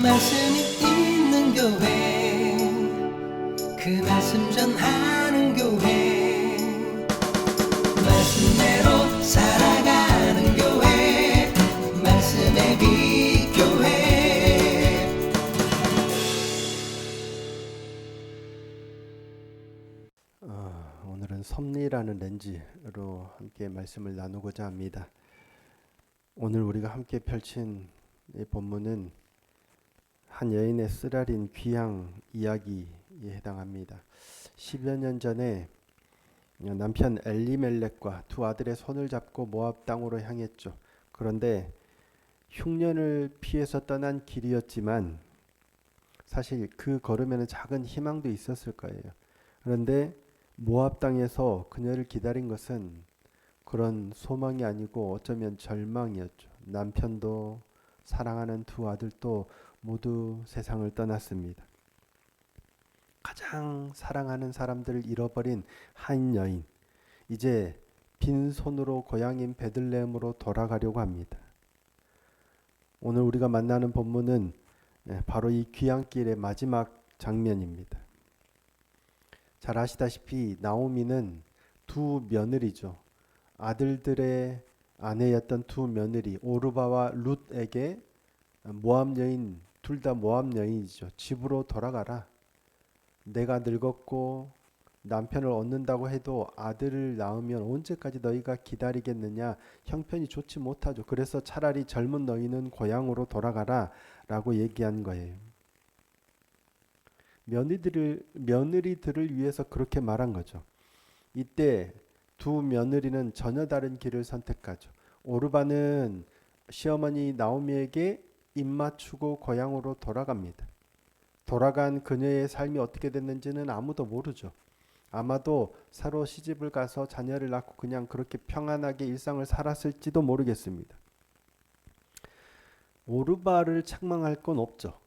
말씀이 있는 교회, 그 말씀 전하는 교회, 말씀대로 살아가는 교회, 말씀의 빛 교회. 오늘은 섭리라는 렌즈로 함께 말씀을 나누고자 합니다. 오늘 우리가 함께 펼친 이 본문은 한 여인의 쓰라린 귀양 이야기에 해당합니다. 10여 년 전에 남편 엘리멜렉과 두 아들의 손을 잡고 모압 땅으로 향했죠. 그런데 흉년을 피해서 떠난 길이었지만 사실 그 걸음에는 작은 희망도 있었을 거예요. 그런데 모압 땅에서 그녀를 기다린 것은 그런 소망이 아니고 어쩌면 절망이었죠. 남편도 사랑하는 두 아들도 모두 세상을 떠났습니다. 가장 사랑하는 사람들을 잃어버린 한 여인, 이제 빈손으로 고향인 베들레헴으로 돌아가려고 합니다. 오늘 우리가 만나는 본문은 바로 이 귀향길의 마지막 장면입니다. 잘 아시다시피 나오미는 두 며느리죠. 아들들의 아내였던 두 며느리 오르바와 룻에게 모압 여인, 둘 다 모압 여인이죠. 집으로 돌아가라. 내가 늙었고 남편을 얻는다고 해도 아들을 낳으면 언제까지 너희가 기다리겠느냐. 형편이 좋지 못하죠. 그래서 차라리 젊은 너희는 고향으로 돌아가라 라고 얘기한 거예요. 며느리들을 위해서 그렇게 말한 거죠. 이때 두 며느리는 전혀 다른 길을 선택하죠. 오르바는 시어머니 나오미에게 입맞추고 고향으로 돌아갑니다. 돌아간 그녀의 삶이 어떻게 됐는지는 아무도 모르죠. 아마도 서로 시집을 가서 자녀를 낳고 그냥 그렇게 평안하게 일상을 살았을지도 모르겠습니다. 오르바를 책망할 건 없죠.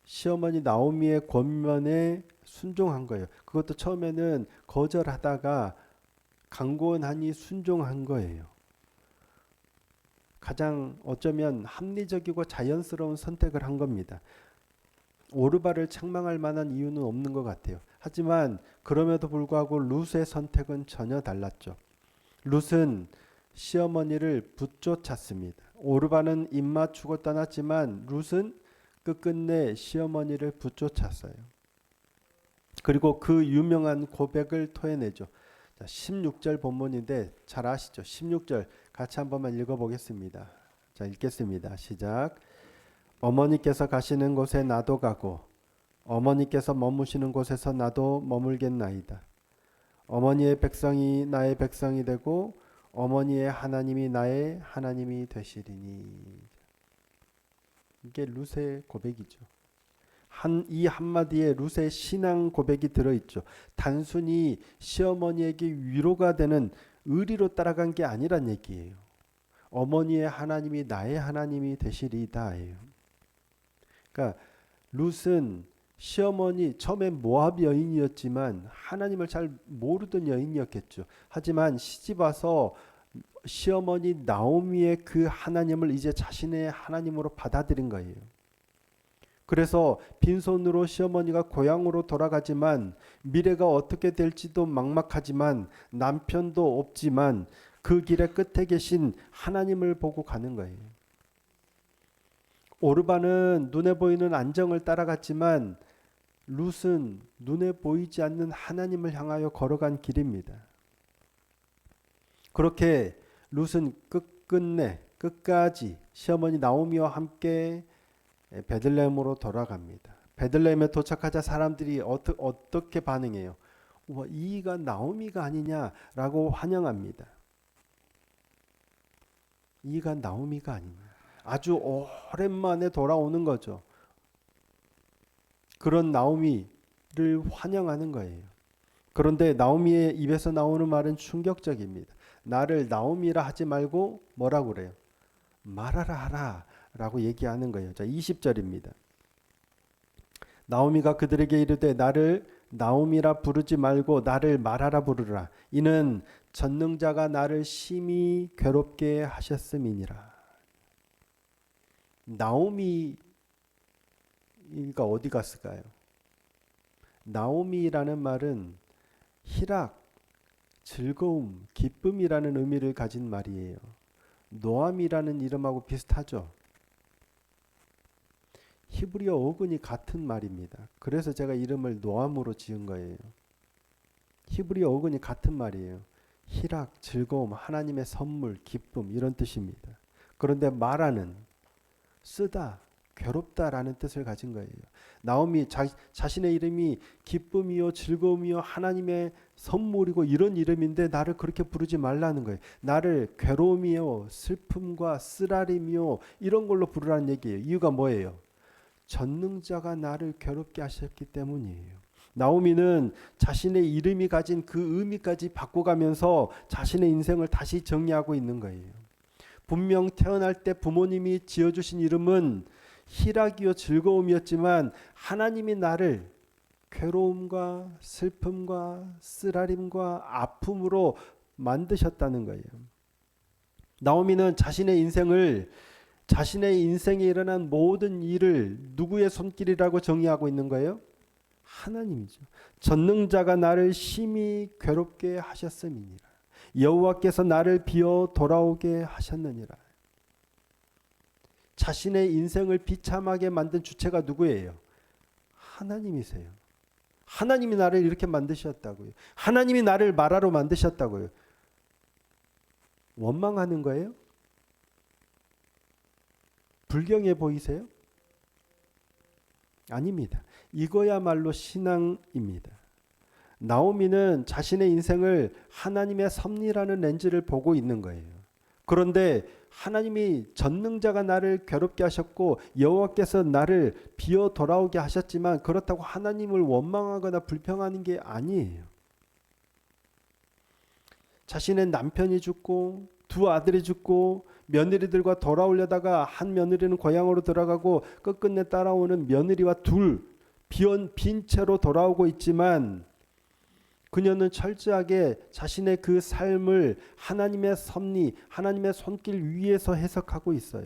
시어머니 나오미의 권면에 순종한 거예요. 그것도 처음에는 거절하다가 강권하니 순종한 거예요. 가장 어쩌면 합리적이고 자연스러운 선택을 한 겁니다. 오르바를 책망할 만한 이유는 없는 것 같아요. 하지만 그럼에도 불구하고 룻의 선택은 전혀 달랐죠. 룻은 시어머니를 붙쫓았습니다. 오르바는 입맞추고 떠났지만 룻은 끝끝내 시어머니를 붙쫓았어요. 그리고 그 유명한 고백을 토해내죠. 16절 본문인데 잘 아시죠? 16절 같이 한 번만 읽어보겠습니다. 자, 읽겠습니다. 시작. 어머니께서 가시는 곳에 나도 가고 어머니께서 머무시는 곳에서 나도 머물겠나이다. 어머니의 백성이 나의 백성이 되고 어머니의 하나님이 나의 하나님이 되시리니. 이게 룻의 고백이죠. 이 한마디에 룻의 신앙 고백이 들어있죠. 단순히 시어머니에게 위로가 되는 의리로 따라간 게 아니란 얘기예요. 어머니의 하나님이 나의 하나님이 되시리다예요. 그러니까 룻은 시어머니 처음에 모압 여인이었지만 하나님을 잘 모르던 여인이었겠죠. 하지만 시집 와서 시어머니 나오미의 그 하나님을 이제 자신의 하나님으로 받아들인 거예요. 그래서 빈손으로 시어머니가 고향으로 돌아가지만 미래가 어떻게 될지도 막막하지만 남편도 없지만 그 길의 끝에 계신 하나님을 보고 가는 거예요. 오르바는 눈에 보이는 안정을 따라갔지만 룻은 눈에 보이지 않는 하나님을 향하여 걸어간 길입니다. 그렇게 룻은 끝까지 시어머니 나오미와 함께 베들레헴으로 돌아갑니다. 베들레헴에 도착하자 사람들이 어떻게 반응해요? 우와, 이가 나오미가 아니냐라고 환영합니다. 이가 나오미가 아니냐. 아주 오랜만에 돌아오는 거죠. 그런 나오미를 환영하는 거예요. 그런데 나오미의 입에서 나오는 말은 충격적입니다. 나를 나오미라 하지 말고 뭐라고 그래요? 말하라 하라 라고 얘기하는 거예요. 자, 20절입니다. 나오미가 그들에게 이르되 나를 나오미라 부르지 말고 나를 말하라 부르라. 이는 전능자가 나를 심히 괴롭게 하셨음이니라. 나오미가 어디 갔을까요? 나오미라는 말은 희락, 즐거움, 기쁨이라는 의미를 가진 말이에요. 노암이라는 이름하고 비슷하죠. 히브리어 어근이 같은 말입니다. 그래서 제가 이름을 노암으로 지은 거예요. 히브리어 어근이 같은 말이에요. 희락, 즐거움, 하나님의 선물, 기쁨 이런 뜻입니다. 그런데 마라는 쓰다, 괴롭다라는 뜻을 가진 거예요. 나오미 자신의 이름이 기쁨이요 즐거움이요 하나님의 선물이고 이런 이름인데 나를 그렇게 부르지 말라는 거예요. 나를 괴로움이요 슬픔과 쓰라림이요 이런 걸로 부르라는 얘기예요. 이유가 뭐예요? 전능자가 나를 괴롭게 하셨기 때문이에요. 나오미는 자신의 이름이 가진 그 의미까지 바꿔가면서 자신의 인생을 다시 정리하고 있는 거예요. 분명 태어날 때 부모님이 지어주신 이름은 희락이요 즐거움이었지만 하나님이 나를 괴로움과 슬픔과 쓰라림과 아픔으로 만드셨다는 거예요. 나오미는 자신의 인생에 일어난 모든 일을 누구의 손길이라고 정의하고 있는 거예요? 하나님이죠. 전능자가 나를 심히 괴롭게 하셨음이니라. 여호와께서 나를 비어 돌아오게 하셨느니라. 자신의 인생을 비참하게 만든 주체가 누구예요? 하나님이세요. 하나님이 나를 이렇게 만드셨다고요. 하나님이 나를 마라로 만드셨다고요. 원망하는 거예요? 불경해 보이세요? 아닙니다. 이거야말로 신앙입니다. 나오미는 자신의 인생을 하나님의 섭리라는 렌즈를 보고 있는 거예요. 그런데 하나님이 전능자가 나를 괴롭게 하셨고 여호와께서 나를 비어 돌아오게 하셨지만 그렇다고 하나님을 원망하거나 불평하는 게 아니에요. 자신의 남편이 죽고 두 아들이 죽고 며느리들과 돌아오려다가 한 며느리는 고향으로 들어가고 끝끝내 따라오는 며느리와 빈 채로 돌아오고 있지만 그녀는 철저하게 자신의 그 삶을 하나님의 섭리, 하나님의 손길 위에서 해석하고 있어요.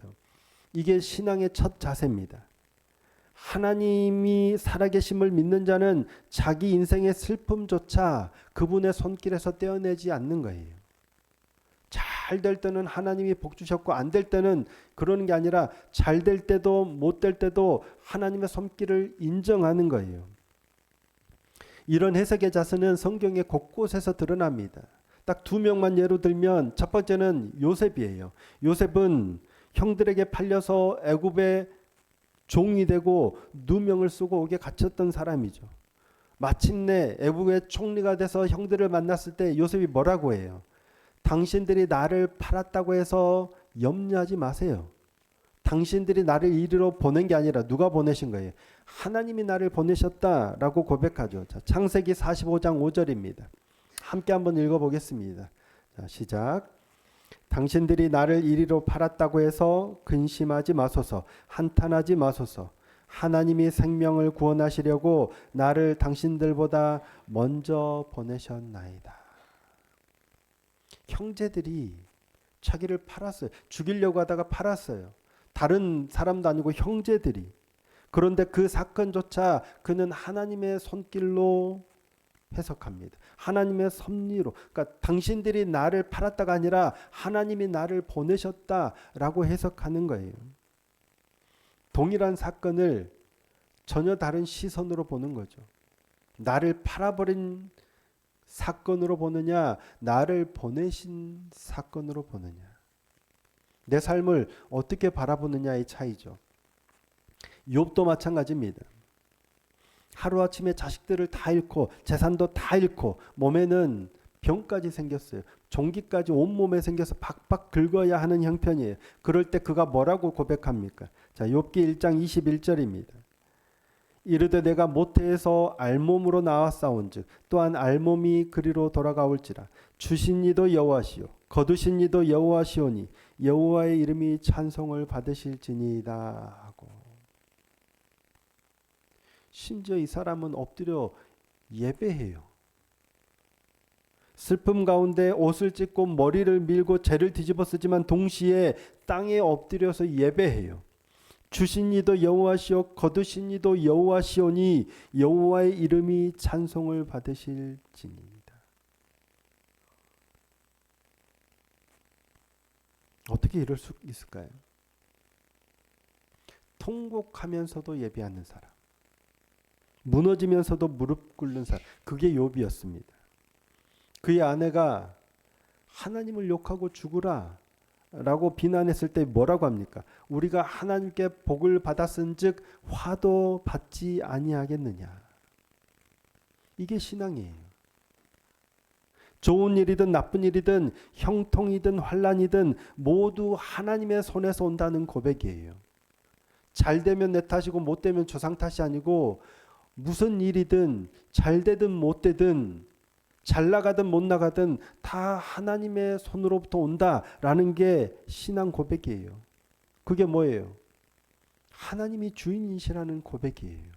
이게 신앙의 첫 자세입니다. 하나님이 살아계심을 믿는 자는 자기 인생의 슬픔조차 그분의 손길에서 떼어내지 않는 거예요. 잘 될 때는 하나님이 복 주셨고 안 될 때는 그러는 게 아니라 잘 될 때도 못 될 때도 하나님의 손길을 인정하는 거예요. 이런 해석의 자세는 성경의 곳곳에서 드러납니다. 딱 두 명만 예로 들면 첫 번째는 요셉이에요. 요셉은 형들에게 팔려서 애굽의 종이 되고 누명을 쓰고 옥에 갇혔던 사람이죠. 마침내 애굽의 총리가 돼서 형들을 만났을 때 요셉이 뭐라고 해요? 당신들이 나를 팔았다고 해서 염려하지 마세요. 당신들이 나를 이리로 보낸 게 아니라 누가 보내신 거예요? 하나님이 나를 보내셨다라고 고백하죠. 자, 창세기 45장 5절입니다. 함께 한번 읽어보겠습니다. 자, 시작. 당신들이 나를 이리로 팔았다고 해서 근심하지 마소서. 한탄하지 마소서. 하나님이 생명을 구원하시려고 나를 당신들보다 먼저 보내셨나이다. 형제들이 자기를 팔았어요. 죽이려고 하다가 팔았어요. 다른 사람도 아니고 형제들이. 그런데 그 사건조차 그는 하나님의 손길로 해석합니다. 하나님의 섭리로. 그러니까 당신들이 나를 팔았다가 아니라 하나님이 나를 보내셨다라고 해석하는 거예요. 동일한 사건을 전혀 다른 시선으로 보는 거죠. 나를 팔아버린 사건으로 보느냐, 나를 보내신 사건으로 보느냐. 내 삶을 어떻게 바라보느냐의 차이죠. 욥도 마찬가지입니다. 하루아침에 자식들을 다 잃고 재산도 다 잃고 몸에는 병까지 생겼어요. 종기까지 온몸에 생겨서 박박 긁어야 하는 형편이에요. 그럴 때 그가 뭐라고 고백합니까? 자, 욥기 1장 21절입니다. 이르되 내가 모태에서 알몸으로 나왔사온즉 또한 알몸이 그리로 돌아가올지라. 주신 이도 여호와시요 거두신 이도 여호와시오니 여호와의 이름이 찬송을 받으실지니이다 하고. 심지어 이 사람은 엎드려 예배해요. 슬픔 가운데 옷을 찢고 머리를 밀고 죄를 뒤집어 쓰지만 동시에 땅에 엎드려서 예배해요. 주신 이도 여호와시오 거두신 이도 여호와시오니 여호와의 이름이 찬송을 받으실지니이다. 어떻게 이럴 수 있을까요? 통곡하면서도 예배하는 사람, 무너지면서도 무릎 꿇는 사람, 그게 욥이었습니다. 그의 아내가 하나님을 욕하고 죽으라 라고 비난했을 때 뭐라고 합니까? 우리가 하나님께 복을 받았은즉 화도 받지 아니하겠느냐. 이게 신앙이에요. 좋은 일이든 나쁜 일이든 형통이든 환난이든 모두 하나님의 손에서 온다는 고백이에요. 잘 되면 내 탓이고 못 되면 조상 탓이 아니고 무슨 일이든 잘 되든 못 되든 잘 나가든 못 나가든 다 하나님의 손으로부터 온다라는 게 신앙 고백이에요. 그게 뭐예요? 하나님이 주인이시라는 고백이에요.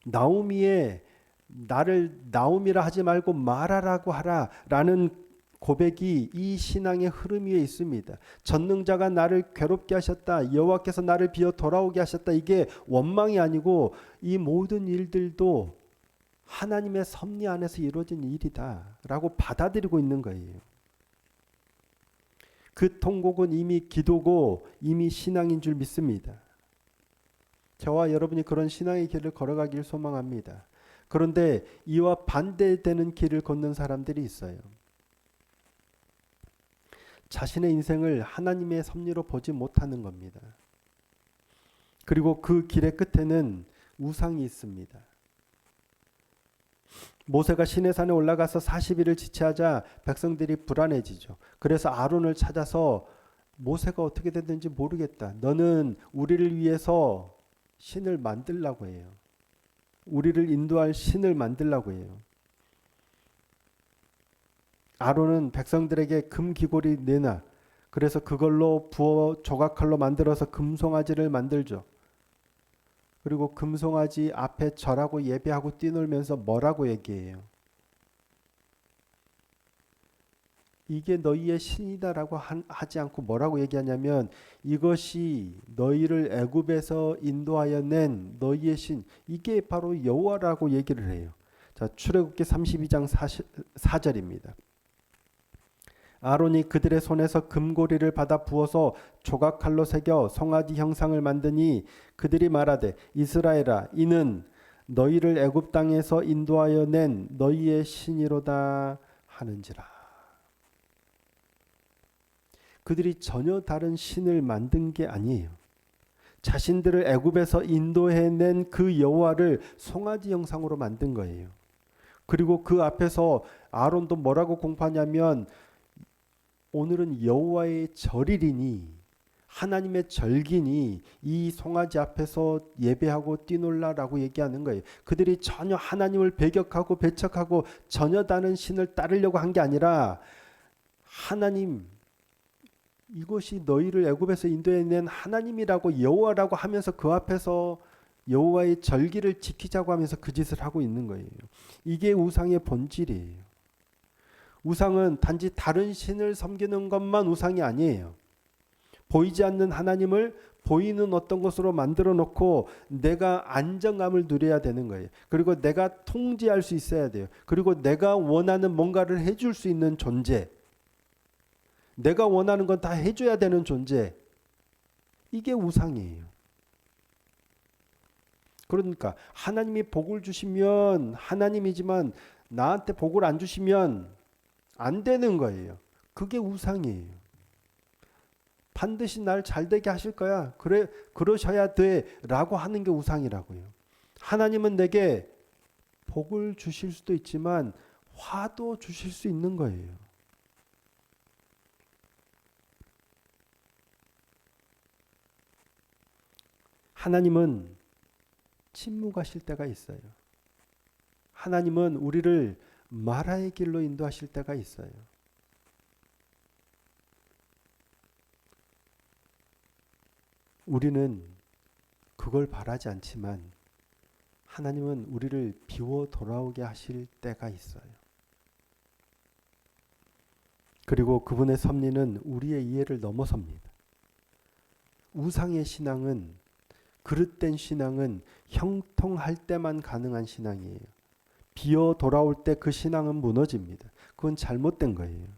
나오미의 나를 나오미라 하지 말고 마라라고 하라라는 고백이 이 신앙의 흐름 위에 있습니다. 전능자가 나를 괴롭게 하셨다. 여호와께서 나를 비워 돌아오게 하셨다. 이게 원망이 아니고 이 모든 일들도 하나님의 섭리 안에서 이루어진 일이다 라고 받아들이고 있는 거예요. 그 통곡은 이미 기도고 이미 신앙인 줄 믿습니다. 저와 여러분이 그런 신앙의 길을 걸어가길 소망합니다. 그런데 이와 반대되는 길을 걷는 사람들이 있어요. 자신의 인생을 하나님의 섭리로 보지 못하는 겁니다. 그리고 그 길의 끝에는 우상이 있습니다. 모세가 시내산에 올라가서 40일을 지체하자 백성들이 불안해지죠. 그래서 아론을 찾아서 모세가 어떻게 됐는지 모르겠다. 너는 우리를 위해서 신을 만들라고 해요. 우리를 인도할 신을 만들라고 해요. 아론은 백성들에게 금기골이 내놔. 그래서 그걸로 부어 조각칼로 만들어서 금송아지를 만들죠. 그리고 금송아지 앞에 절하고 예배하고 뛰놀면서 뭐라고 얘기해요? 이게 너희의 신이다라고 하지 않고 뭐라고 얘기하냐면 이것이 너희를 애굽에서 인도하여 낸 너희의 신, 이게 바로 여호와라고 얘기를 해요. 자, 출애굽기 32장 4절입니다. 아론이 그들의 손에서 금고리를 받아 부어서 조각칼로 새겨 송아지 형상을 만드니 그들이 말하되 이스라엘아 이는 너희를 애굽 땅에서 인도하여 낸 너희의 신이로다 하는지라. 그들이 전혀 다른 신을 만든 게 아니에요. 자신들을 애굽에서 인도해낸 그 여호와를 송아지 형상으로 만든 거예요. 그리고 그 앞에서 아론도 뭐라고 공포하냐면 오늘은 여호와의 절일이니 하나님의 절기니 이 송아지 앞에서 예배하고 뛰놀라라고 얘기하는 거예요. 그들이 전혀 하나님을 배격하고 배척하고 전혀 다른 신을 따르려고 한 게 아니라 하나님 이것이 너희를 애굽에서 인도해낸 하나님이라고 여호와라고 하면서 그 앞에서 여호와의 절기를 지키자고 하면서 그 짓을 하고 있는 거예요. 이게 우상의 본질이에요. 우상은 단지 다른 신을 섬기는 것만 우상이 아니에요. 보이지 않는 하나님을 보이는 어떤 것으로 만들어 놓고 내가 안정감을 누려야 되는 거예요. 그리고 내가 통제할 수 있어야 돼요. 그리고 내가 원하는 뭔가를 해줄 수 있는 존재. 내가 원하는 건 다 해줘야 되는 존재. 이게 우상이에요. 그러니까 하나님이 복을 주시면 하나님이지만 나한테 복을 안 주시면 안 되는 거예요. 그게 우상이에요. 반드시 날 잘되게 하실 거야. 그래, 그러셔야 돼. 라고 하는 게 우상이라고요. 하나님은 내게 복을 주실 수도 있지만 화도 주실 수 있는 거예요. 하나님은 침묵하실 때가 있어요. 하나님은 우리를 마라의 길로 인도하실 때가 있어요. 우리는 그걸 바라지 않지만 하나님은 우리를 비워 돌아오게 하실 때가 있어요. 그리고 그분의 섭리는 우리의 이해를 넘어섭니다. 우상의 신앙은, 그릇된 신앙은 형통할 때만 가능한 신앙이에요. 비어 돌아올 때 그 신앙은 무너집니다. 그건 잘못된 거예요.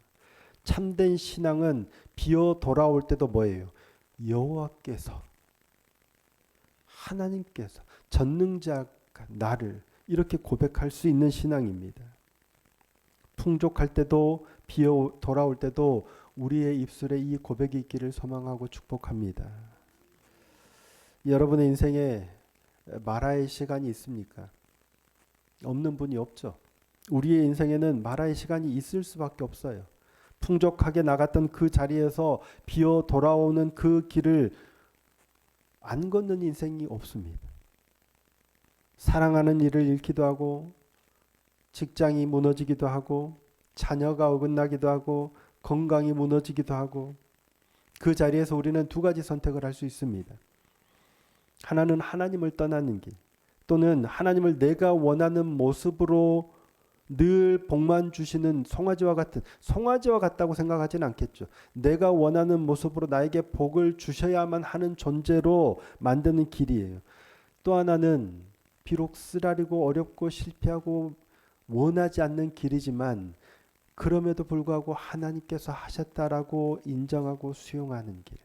참된 신앙은 비어 돌아올 때도 뭐예요? 여호와께서, 하나님께서, 전능자가 나를 이렇게 고백할 수 있는 신앙입니다. 풍족할 때도 비어 돌아올 때도 우리의 입술에 이 고백이 있기를 소망하고 축복합니다. 여러분의 인생에 마라의 시간이 있습니까? 없는 분이 없죠. 우리의 인생에는 마라의 시간이 있을 수밖에 없어요. 풍족하게 나갔던 그 자리에서 비어 돌아오는 그 길을 안 걷는 인생이 없습니다. 사랑하는 일을 잃기도 하고, 직장이 무너지기도 하고, 자녀가 어긋나기도 하고, 건강이 무너지기도 하고, 그 자리에서 우리는 두 가지 선택을 할 수 있습니다. 하나는 하나님을 떠나는 길, 또는 하나님을 내가 원하는 모습으로 늘 복만 주시는 송아지와 같다고 생각하지는 않겠죠. 내가 원하는 모습으로 나에게 복을 주셔야만 하는 존재로 만드는 길이에요. 또 하나는 비록 쓰라리고 어렵고 실패하고 원하지 않는 길이지만 그럼에도 불구하고 하나님께서 하셨다라고 인정하고 수용하는 길.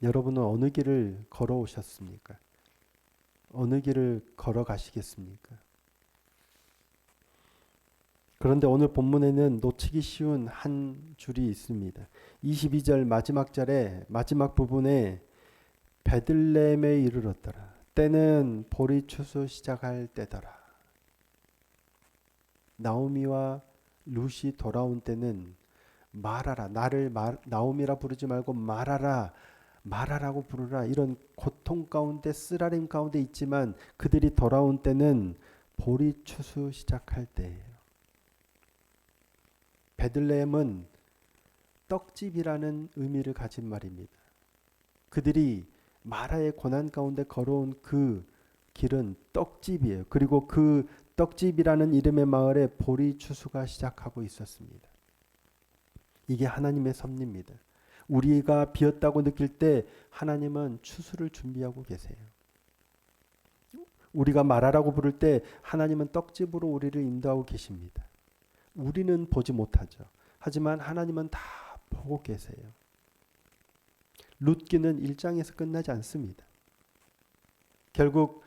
여러분은 어느 길을 걸어오셨습니까? 어느 길을 걸어가시겠습니까? 그런데 오늘 본문에는 놓치기 쉬운 한 줄이 있습니다. 22절 마지막 절에 마지막 부분에 베들레헴에 이르렀더라. 때는 보리 추수 시작할 때더라. 나오미와 룻이 돌아온 때는 말하라, 나를 나오미라 부르지 말고 말하라고 부르라, 이런 고통 가운데 쓰라림 가운데 있지만 그들이 돌아온 때는 보리 추수 시작할 때예요. 베들레헴은 떡집이라는 의미를 가진 말입니다. 그들이 마라의 고난 가운데 걸어온 그 길은 떡집이에요. 그리고 그 떡집이라는 이름의 마을에 보리 추수가 시작하고 있었습니다. 이게 하나님의 섭리입니다. 우리가 비었다고 느낄 때 하나님은 추수를 준비하고 계세요. 우리가 말하라고 부를 때 하나님은 떡집으로 우리를 인도하고 계십니다. 우리는 보지 못하죠. 하지만 하나님은 다 보고 계세요. 룻기는 1장에서 끝나지 않습니다. 결국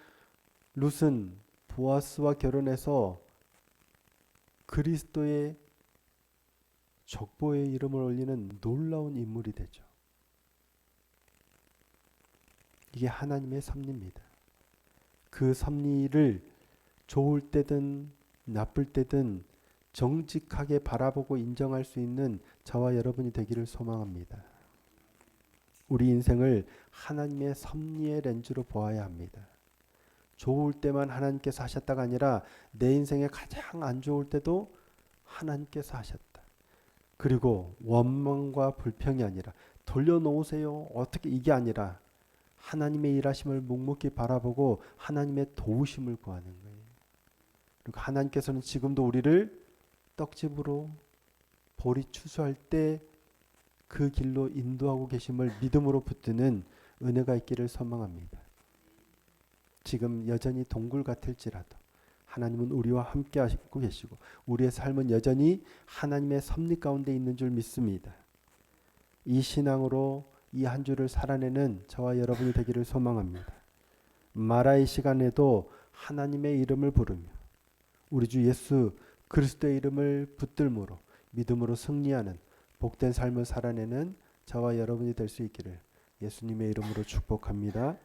룻은 보아스와 결혼해서 그리스도의 족보의 이름을 올리는 놀라운 인물이 되죠. 이게 하나님의 섭리입니다. 그 섭리를 좋을 때든 나쁠 때든 정직하게 바라보고 인정할 수 있는 저와 여러분이 되기를 소망합니다. 우리 인생을 하나님의 섭리의 렌즈로 보아야 합니다. 좋을 때만 하나님께서 하셨다가 아니라 내 인생에 가장 안 좋을 때도 하나님께서 하셨다. 그리고 원망과 불평이 아니라 돌려놓으세요, 어떻게, 이게 아니라 하나님의 일하심을 묵묵히 바라보고 하나님의 도우심을 구하는 거예요. 그리고 하나님께서는 지금도 우리를 떡집으로 보리 추수할 때 그 길로 인도하고 계심을 믿음으로 붙드는 은혜가 있기를 소망합니다. 지금 여전히 동굴 같을지라도 하나님은 우리와 함께 하시고 계시고 우리의 삶은 여전히 하나님의 섭리 가운데 있는 줄 믿습니다. 이 신앙으로 이 한 주를 살아내는 저와 여러분이 되기를 소망합니다. 마라의 시간에도 하나님의 이름을 부르며 우리 주 예수 그리스도의 이름을 붙들므로 믿음으로 승리하는 복된 삶을 살아내는 저와 여러분이 될 수 있기를 예수님의 이름으로 축복합니다.